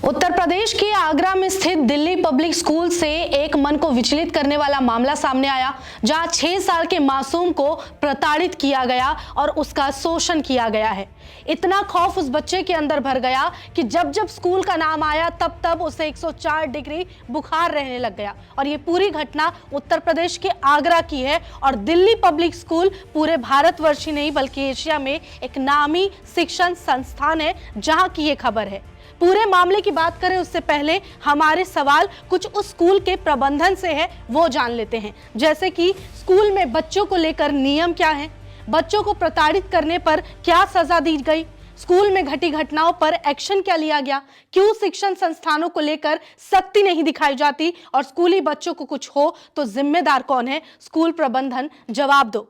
उत्तर प्रदेश के आगरा में स्थित दिल्ली पब्लिक स्कूल से एक मन को विचलित करने वाला मामला सामने आया, जहां 6 साल के मासूम को प्रताड़ित किया गया और उसका शोषण किया गया है। इतना खौफ उस बच्चे के अंदर भर गया कि जब जब स्कूल का नाम आया तब तब उसे 104 डिग्री बुखार रहने लग गया। और ये पूरी घटना उत्तर प्रदेश के आगरा की है। और दिल्ली पब्लिक स्कूल पूरे भारतवर्ष ही नहीं बल्कि एशिया में एक नामी शिक्षण संस्थान है, जहां की ये खबर है। पूरे मामले की बात करें उससे पहले हमारे सवाल कुछ उस स्कूल के प्रबंधन से है, वो जान लेते हैं। जैसे कि स्कूल में बच्चों को लेकर नियम क्या हैं, बच्चों को प्रताड़ित करने पर क्या सजा दी गई, स्कूल में घटी घटनाओं पर एक्शन क्या लिया गया, क्यों शिक्षण संस्थानों को लेकर सख्ती नहीं दिखाई जाती और स्कूली बच्चों को कुछ हो तो जिम्मेदार कौन है। स्कूल प्रबंधन जवाब दो।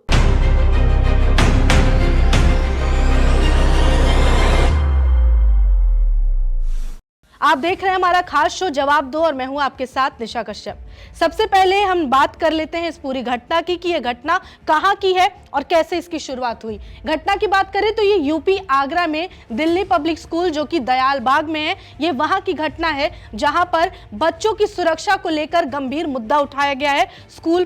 आप देख रहे हैं हमारा खास शो जवाब दो और मैं हूं आपके साथ निशा कश्यप। सबसे पहले हम बात कर लेते हैं इस पूरी घटना की कि यह घटना कहां की है और कैसे इसकी शुरुआत हुई। घटना की बात करें तो ये यूपी आगरा में दिल्ली पब्लिक स्कूल जो कि दयाल बाग में है, ये वहां की घटना है जहां पर बच्चों की सुरक्षा को लेकर गंभीर मुद्दा उठाया गया है। स्कूल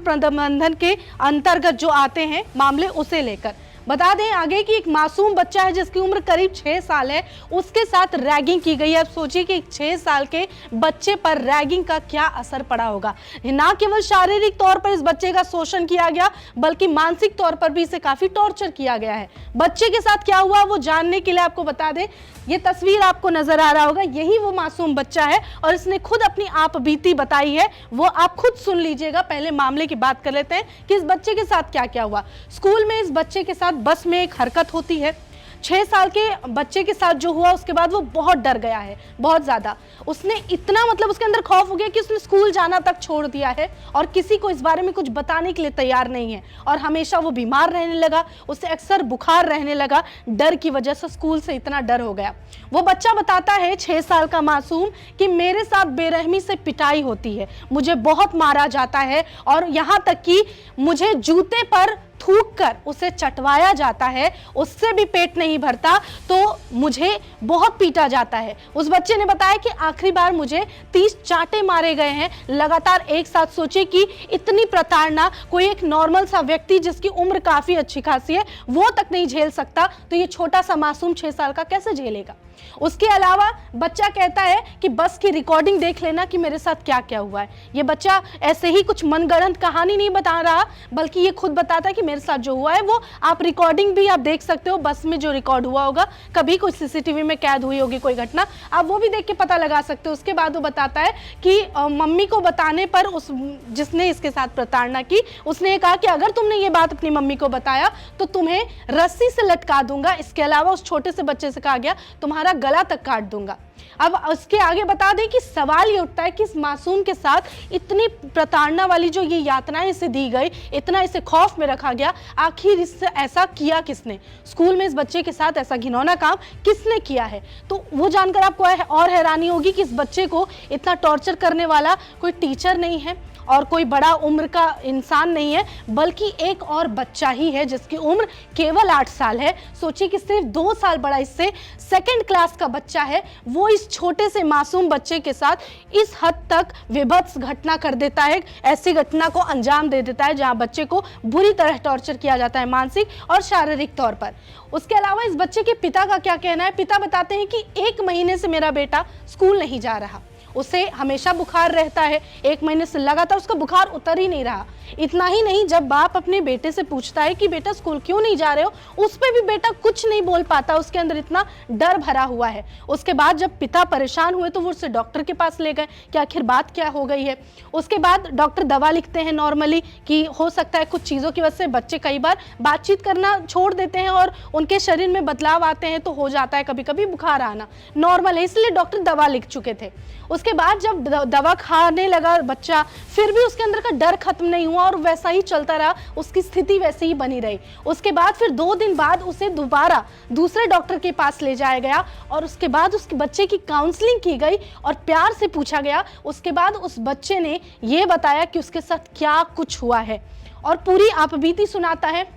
प्रबंधन के अंतर्गत जो आते हैं मामले उसे लेकर बता दें आगे कि एक मासूम बच्चा है जिसकी उम्र करीब 6 साल है, उसके साथ रैगिंग की गई है। अब सोचिए कि 6 साल के बच्चे पर रैगिंग का क्या असर पड़ा होगा। ना केवल शारीरिक तौर पर इस बच्चे का शोषण किया गया बल्कि मानसिक तौर पर भी इसे काफी टॉर्चर किया गया है। बच्चे के साथ क्या हुआ वो जानने के लिए आपको बता दें, ये तस्वीर आपको नजर आ रहा होगा, यही वो मासूम बच्चा है और इसने खुद अपनी आप बीती बताई है, वो आप खुद सुन लीजिएगा। पहले मामले की बात कर लेते हैं कि इस बच्चे के साथ क्या क्या हुआ। स्कूल में इस बच्चे के साथ बस में एक हरकत होती है। 6 साल के बच्चे के साथ जो हुआ उसके बाद वो बहुत डर गया है, बहुत ज्यादा। उसने इतना उसके अंदर खौफ हो गया कि उसने स्कूल जाना तक छोड़ दिया है और किसी को इस बारे में कुछ बताने के लिए तैयार नहीं है। और हमेशा वो बीमार रहने लगा, उसे अक्सर बुखार रहने लगा, डर की वजह से स्कूल से इतना डर हो गया। वो बच्चा बताता है 6 साल का मासूम कि मेरे साथ बेरहमी से पिटाई होती है, मुझे बहुत मारा जाता है और यहाँ तक कि मुझे जूते पर थूक कर उसे चटवाया जाता है, उससे भी पेट नहीं भरता तो मुझे बहुत पीटा जाता है। उस बच्चे ने बताया कि आखिरी बार मुझे 30 चांटे मारे गए हैं लगातार एक साथ। सोचिए कि इतनी प्रताड़ना कोई एक नॉर्मल सा व्यक्ति जिसकी उम्र काफी अच्छी खासी है वो तक नहीं झेल सकता, तो ये छोटा सा मासूम 6 साल का कैसे झेलेगा। उसके अलावा बच्चा कहता है कि बस की रिकॉर्डिंग देख लेना कि मेरे साथ क्या क्या हुआ है। ये बच्चा ऐसे ही कुछ मनगढ़ंत कहानी नहीं बता रहा बल्कि ये खुद बताता है कि मेरे साथ जो हुआ है वो आप रिकॉर्डिंग भी आप देख सकते हो, बस में जो रिकॉर्ड हुआ होगा, कभी कुछ सीसीटीवी में कैद हुई होगी कोई घटना, आप वो भी देख के पता लगा सकते हो। उसके बाद वो बताता है कि मम्मी को बताने पर उस जिसने इसके साथ प्रताड़ना की उसने ये कहा कि अगर तुमने ये बात अपनी मम्मी को बताया तो तुम्हें रस्सी से लटका दूंगा। इसके अलावा उस छोटे से बच्चे से कहा गया तुम्हारा गला तक काट दूंगा। अब उसके आगे बता दें कि सवाल ये उठता है कि इस मासूम के साथ इतनी प्रताड़ना वाली जो ये यातनाएं इसे दी गई, इतना इसे खौफ में रखा गया, आखिर इससे ऐसा किया किसने, स्कूल में इस बच्चे के साथ ऐसा घिनौना काम किसने किया है। तो वो जानकर आपको और हैरानी होगी कि इस बच्चे को इतना टॉर्चर करने वाला कोई टीचर नहीं है और कोई बड़ा उम्र का इंसान नहीं है बल्कि एक और बच्चा ही है जिसकी उम्र केवल 8 साल है। सोचिए कि सिर्फ 2 साल बड़ा इससे सेकंड क्लास का बच्चा है, वो इस छोटे से मासूम बच्चे के साथ इस हद तक विभत्स घटना कर देता है, ऐसी घटना को अंजाम दे देता है जहां बच्चे को बुरी तरह टॉर्चर किया जाता है मानसिक और शारीरिक तौर पर। उसके अलावा इस बच्चे के पिता का क्या कहना है। पिता बताते हैं कि 1 महीने से मेरा बेटा स्कूल नहीं जा रहा, उसे हमेशा बुखार रहता है, 1 महीने से लगातार उसका बुखार उतर ही नहीं रहा। इतना ही नहीं, जब बाप अपने बेटे से पूछता है कि बेटा स्कूल क्यों नहीं जा रहे हो, उस पे भी बेटा कुछ नहीं बोल पाता, उसके अंदर इतना डर भरा हुआ है। उसके बाद जब पिता परेशान हुए तो वो उसे डॉक्टर के पास ले गए कि आखिर बात क्या हो गई है। उसके बाद डॉक्टर दवा लिखते हैं नॉर्मली कि हो सकता है कुछ चीज़ों की वजह से बच्चे कई बार बातचीत करना छोड़ देते हैं और उनके शरीर में बदलाव आते हैं, तो हो जाता है कभी कभी बुखार आना, नॉर्मल है, इसलिए डॉक्टर दवा लिख चुके थे। उसके बाद जब दवा खाने लगा बच्चा, फिर भी उसके अंदर का डर खत्म नहीं हुआ और वैसा ही चलता रहा, उसकी स्थिति वैसे ही बनी रही। उसके बाद फिर 2 दिन बाद उसे दोबारा दूसरे डॉक्टर के पास ले जाया गया और उसके बाद उसके बच्चे की काउंसलिंग की गई और प्यार से पूछा गया। उसके बाद उस बच्चे ने ये बताया कि उसके साथ क्या कुछ हुआ है और पूरी आपबीती सुनाता है।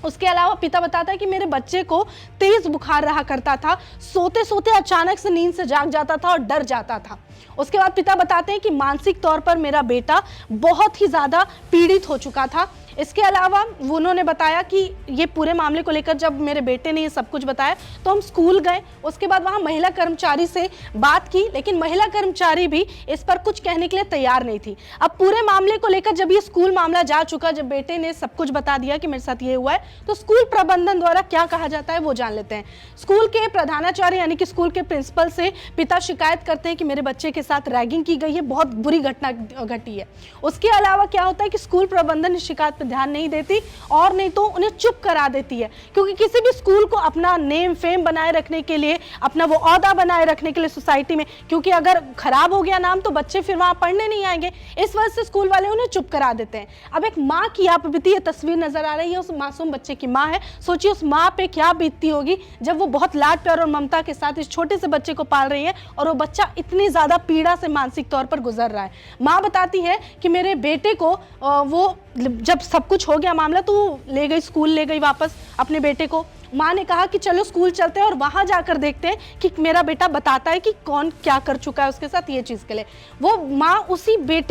उसके अलावा पिता बताता है कि मेरे बच्चे को तेज बुखार रहा करता था, सोते सोते अचानक से नींद से जाग जाता था और डर जाता था। उसके बाद पिता बताते हैं कि मानसिक तौर पर मेरा बेटा बहुत ही ज़्यादा पीड़ित हो चुका था। इसके अलावा उन्होंने बताया कि ये पूरे मामले को लेकर जब मेरे बेटे ने ये सब कुछ बताया तो हम स्कूल गए। उसके बाद वहाँ महिला कर्मचारी से बात की, लेकिन महिला कर्मचारी भी इस पर कुछ कहने के लिए तैयार नहीं थी। अब पूरे मामले को लेकर जब ये स्कूल मामला जा चुका, जब बेटे ने सब कुछ बता दिया कि मेरे साथ ये हुआ है, तो स्कूल प्रबंधन द्वारा क्या कहा जाता है वो जान लेते हैं। स्कूल के प्रधानाचार्य यानी कि स्कूल के प्रिंसिपल से पिता शिकायत करते हैं कि मेरे बच्चे के साथ रैगिंग की गई है, बहुत बुरी घटना घटी है। उसके अलावा क्या होता है कि स्कूल प्रबंधन इस शिकायत पर ध्यान नहीं देती और नहीं तो उन्हें चुप करा देती है, क्योंकि किसी भी स्कूल को अपना नेम फेम बनाए रखने के लिए, अपना वो औहदा बनाए रखने के लिए सोसाइटी में, क्योंकि अगर खराब हो गया नाम तो बच्चे फिर वहां पढ़ने नहीं आएंगे, इस वजह से स्कूल वाले उन्हें चुप करा देते हैं। अब एक माँ की आप बीती ये तस्वीर नजर आ रही है, उस मासूम बच्चे की माँ है। सोचिए उस माँ पे क्या बीतती होगी जब वो बहुत लाड प्यार और ममता के साथ इस छोटे से बच्चे को पाल रही है और वो बच्चा इतनी ज्यादा पीड़ा से मानसिक तौर पर गुजर रहा है। माँ बताती है कि मेरे बेटे को वो जब सब कुछ हो गया मामला तो ले गई, स्कूल ले गई वापस अपने बेटे को। माँ ने कहा कि चलो स्कूल चलते हैं और वहां जाकर देखते हैं कि मेरा बेटा बताता है कि कौन क्या कर चुका है उसके साथ ये चीज के लिए। वो माँ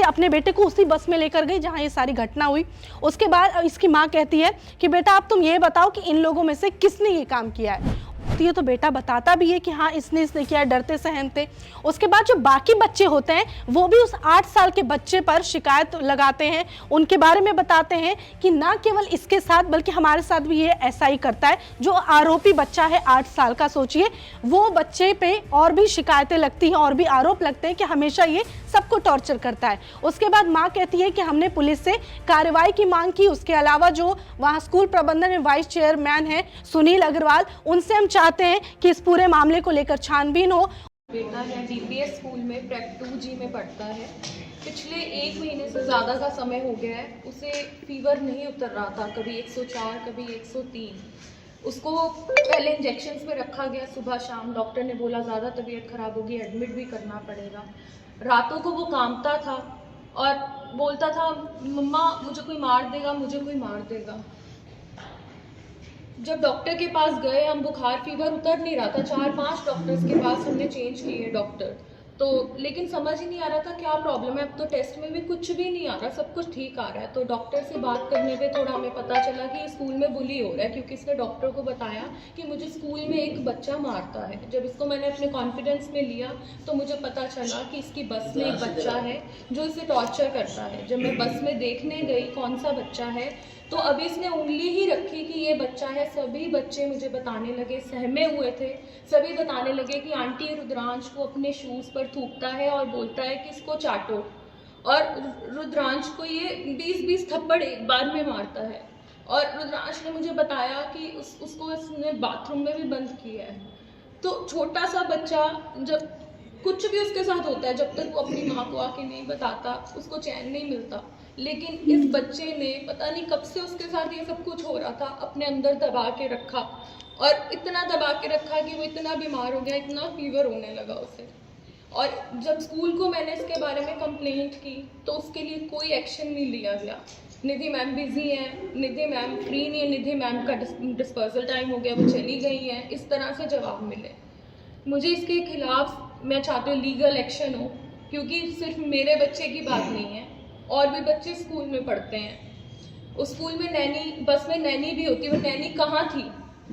अपने बेटे को उसी बस में लेकर गई जहां ये सारी घटना हुई। उसके बाद इसकी माँ कहती है कि बेटा अब तुम ये बताओ कि इन लोगों में से किसने ये काम किया है। ये तो बेटा बताता भी है कि हाँ इसने किया, डरते सहमते। उसके बाद जो बाकी बच्चे होते हैं वो भी उस 8 साल के बच्चे पर शिकायत लगाते हैं, उनके बारे में बताते हैं कि ना केवल इसके साथ बल्कि हमारे साथ भी ये ऐसा ही करता है। जो आरोपी बच्चा है 8 साल का, सोचिए वो बच्चे पे और भी शिकायतें लगती हैं और भी आरोप लगते हैं कि हमेशा ये सबको टॉर्चर करता है। उसके बाद माँ कहती है कि हमने पुलिस से कार्रवाई की मांग की। उसके अलावा जो वहाँ स्कूल प्रबंधन में वाइस चेयरमैन है सुनील अग्रवाल, उनसे हम चाहते हैं कि इस पूरे मामले को लेकर छानबीन हो। बेटा है डीपीएस स्कूल में प्रेप 2G में पढ़ता है। पिछले 1 महीने से ज़्यादा का समय हो गया है, उसे फीवर नहीं उतर रहा था, कभी 104 कभी 103। उसको पहले इंजेक्शन्स में रखा गया सुबह शाम, डॉक्टर ने बोला ज़्यादा तबीयत ख़राब होगी, एडमिट भी करना पड़ेगा। रातों को वो कांपता था और बोलता था मम्मा मुझे कोई मार देगा, मुझे कोई मार देगा। जब डॉक्टर के पास गए हम, बुखार फीवर उतर नहीं रहा था, 4-5 डॉक्टर्स के पास हमने चेंज किए डॉक्टर, तो लेकिन समझ ही नहीं आ रहा था क्या प्रॉब्लम है। अब तो टेस्ट में भी कुछ भी नहीं आ रहा, सब कुछ ठीक आ रहा है। तो डॉक्टर से बात करने पे थोड़ा हमें पता चला कि स्कूल में बुली हो रहा है, क्योंकि इसने डॉक्टर को बताया कि मुझे स्कूल में एक बच्चा मारता है। जब इसको मैंने अपने कॉन्फिडेंस में लिया तो मुझे पता चला कि इसकी बस में एक बच्चा है जो इसे टॉर्चर करता है। जब मैं बस में देखने गई कौन सा बच्चा है तो अभी इसने उंगली ही रखी कि ये बच्चा है। सभी बच्चे मुझे बताने लगे, सहमे हुए थे, सभी बताने लगे कि आंटी रुद्रांश को अपने शूज़ पर थूकता है और बोलता है कि इसको चाटो, और रुद्रांश को ये 20-20 थप्पड़ एक बार में मारता है। और रुद्रांश ने मुझे बताया कि उसको इसने बाथरूम में भी बंद किया है। तो छोटा सा बच्चा, जब कुछ भी उसके साथ होता है, जब तक वो अपनी माँ को आके नहीं बताता उसको चैन नहीं मिलता। लेकिन इस बच्चे ने पता नहीं कब से उसके साथ ये सब कुछ हो रहा था, अपने अंदर दबा के रखा, और इतना दबा के रखा कि वो इतना बीमार हो गया, इतना फीवर होने लगा उसे। और जब स्कूल को मैंने इसके बारे में कंप्लेंट की तो उसके लिए कोई एक्शन नहीं लिया गया। निधि मैम बिजी हैं, निधि मैम फ्री नहीं है, निधि मैम का डिस्पर्सल टाइम हो गया, वो चली गई हैं, इस तरह से जवाब मिले। मुझे इसके खिलाफ मैं चाहती हूँ लीगल एक्शन हो, क्योंकि सिर्फ मेरे बच्चे की बात नहीं है, और भी बच्चे स्कूल में पढ़ते हैं। उस स्कूल में नैनी, बस में नैनी भी होती है, वो नैनी कहाँ थी?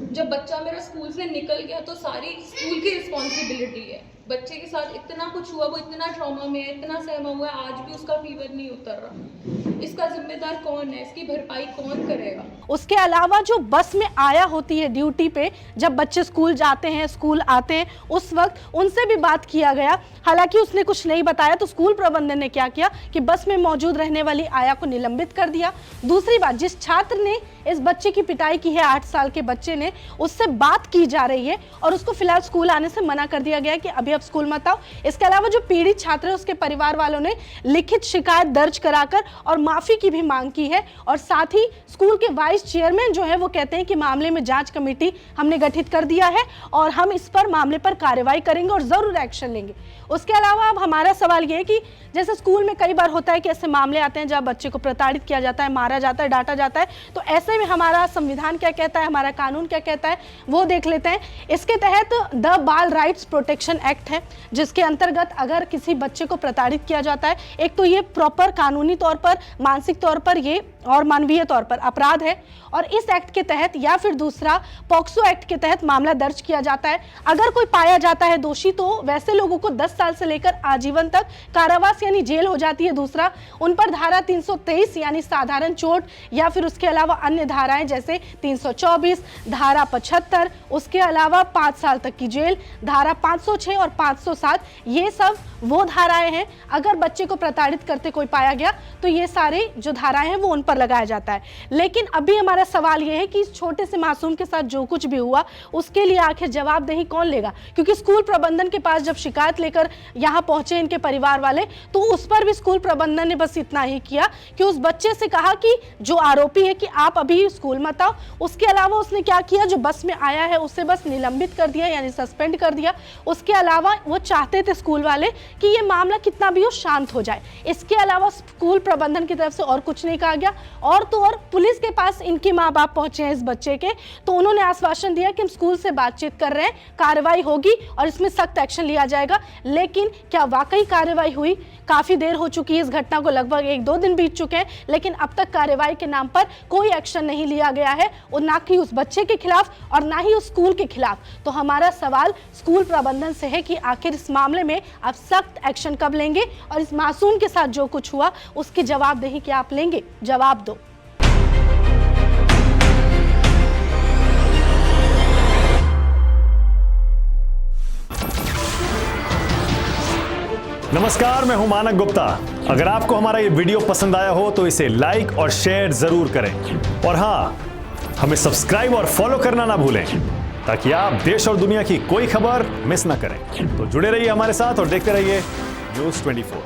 जब बच्चा मेरा स्कूल से निकल गया तो सारी स्कूल की रिस्पॉन्सिबिलिटी है। बच्चे के साथ इतना कुछ हुआ, वो इतना ट्रॉमा में है, इतना सहमा हुआ है, आज भी उसका फीवर नहीं उतर रहा। इसका जिम्मेदार कौन है? इसकी भरपाई कौन करेगा? उसके अलावा जो बस में आया होती है ड्यूटी पे, जब बच्चे स्कूल जाते हैं, स्कूल आते हैं, उस वक्त उनसे भी बात किया गया। हालांकि उसने कुछ नहीं बताया तो स्कूल प्रबंधन ने क्या किया कि बस में मौजूद रहने वाली आया को निलंबित कर दिया। दूसरी बात, जिस छात्र ने इस बच्चे की पिटाई की है, 8 साल के बच्चे ने, है उससे बात की जा रही है और उसको फिलहाल स्कूल आने से मना कर दिया गया है कि अभी आप स्कूल मत आओ। इसके अलावा जो पीड़ित छात्र है उसके परिवार वालों ने लिखित शिकायत दर्ज कराकर और माफी की भी मांग की है और साथ ही स्कूल के वाइस चेयरमैन जो है वो कहते हैं कि मामले में जांच कमेटी हमने गठित कर दिया है और हम इस पर मामले पर कार्रवाई करेंगे और जरूर एक्शन लेंगे। उसके अलावा अब हमारा सवाल ये है कि जैसे स्कूल में कई बार होता है कि ऐसे मामले आते हैं जब बच्चे को प्रताड़ित किया जाता है, मारा जाता है, डांटा जाता है, तो ऐसे में हमारा संविधान क्या कहता है, हमारा कानून क्या कहता है, वो देख लेते हैं। इसके तहत द बाल राइट्स प्रोटेक्शन एक्ट है जिसके अंतर्गत अगर किसी बच्चे को प्रताड़ित किया जाता है, एक तो ये प्रॉपर कानूनी तौर पर, मानसिक तौर पर ये और मानवीय तौर पर अपराध है और इस एक्ट के तहत या फिर दूसरा पॉक्सो एक्ट के तहत मामला दर्ज किया जाता है। अगर कोई पाया जाता है दोषी तो वैसे लोगों को 10 साल से लेकर आजीवन तक कारावास यानी जेल हो जाती है। दूसरा, उन पर धारा 323 यानी साधारण चोट या फिर उसके अलावा अन्य धाराएं जैसे 324, धारा 75, उसके अलावा 5 साल तक की जेल, धारा 506 और 507, ये सब वो धाराएं हैं। अगर बच्चे को प्रताड़ित करते कोई पाया गया तो ये सारे जो धाराएं हैं वो उन पर लगाया जाता है। लेकिन अभी हमारा सवाल ये है कि इस छोटे से मासूम के साथ जो कुछ भी हुआ उसके लिए आखिर जवाबदेही कौन लेगा, क्योंकि स्कूल प्रबंधन के पास जब शिकायत लेकर यहाँ पहुंचे इनके परिवार वाले तो उस पर भी स्कूल प्रबंधन ने बस इतना ही किया कि उस बच्चे से कहा कि जो आरोपी है कि आप अभी स्कूल मत आओ। उसके अलावा उसने क्या किया, जो बस में आया है उससे बस निलंबित कर दिया यानी सस्पेंड कर दिया। उसके अलावा वो चाहते थे स्कूल वाले कि ये मामला कितना भी हो शांत हो जाए। इसके अलावा स्कूल प्रबंधन की तरफ से और कुछ नहीं कहा गया। और तो और पुलिस के पास इनके माँ बाप पहुंचे हैं इस बच्चे के, तो उन्होंने आश्वासन दिया कि हम स्कूल से बातचीत कर रहे हैं, कार्रवाई होगी और इसमें सख्त एक्शन लिया जाएगा। लेकिन क्या वाकई कार्रवाई हुई? काफी देर हो चुकी है इस घटना को, लगभग 1-2 दिन बीत चुके हैं, लेकिन अब तक कार्रवाई के नाम पर कोई एक्शन नहीं लिया गया है और ना कि उस बच्चे के खिलाफ और ना ही उस स्कूल के खिलाफ। तो हमारा सवाल स्कूल प्रबंधन से है कि आखिर इस मामले में आप सख्त एक्शन कब लेंगे और इस मासूम के साथ जो कुछ हुआ उसकी जवाबदेही क्या आप लेंगे? जवाब दो। नमस्कार, मैं हूं मानक गुप्ता। अगर आपको हमारा ये वीडियो पसंद आया हो तो इसे लाइक और शेयर जरूर करें और हाँ, हमें सब्सक्राइब और फॉलो करना ना भूलें ताकि आप देश और दुनिया की कोई खबर मिस ना करें। तो जुड़े रहिए हमारे साथ और देखते रहिए News 24।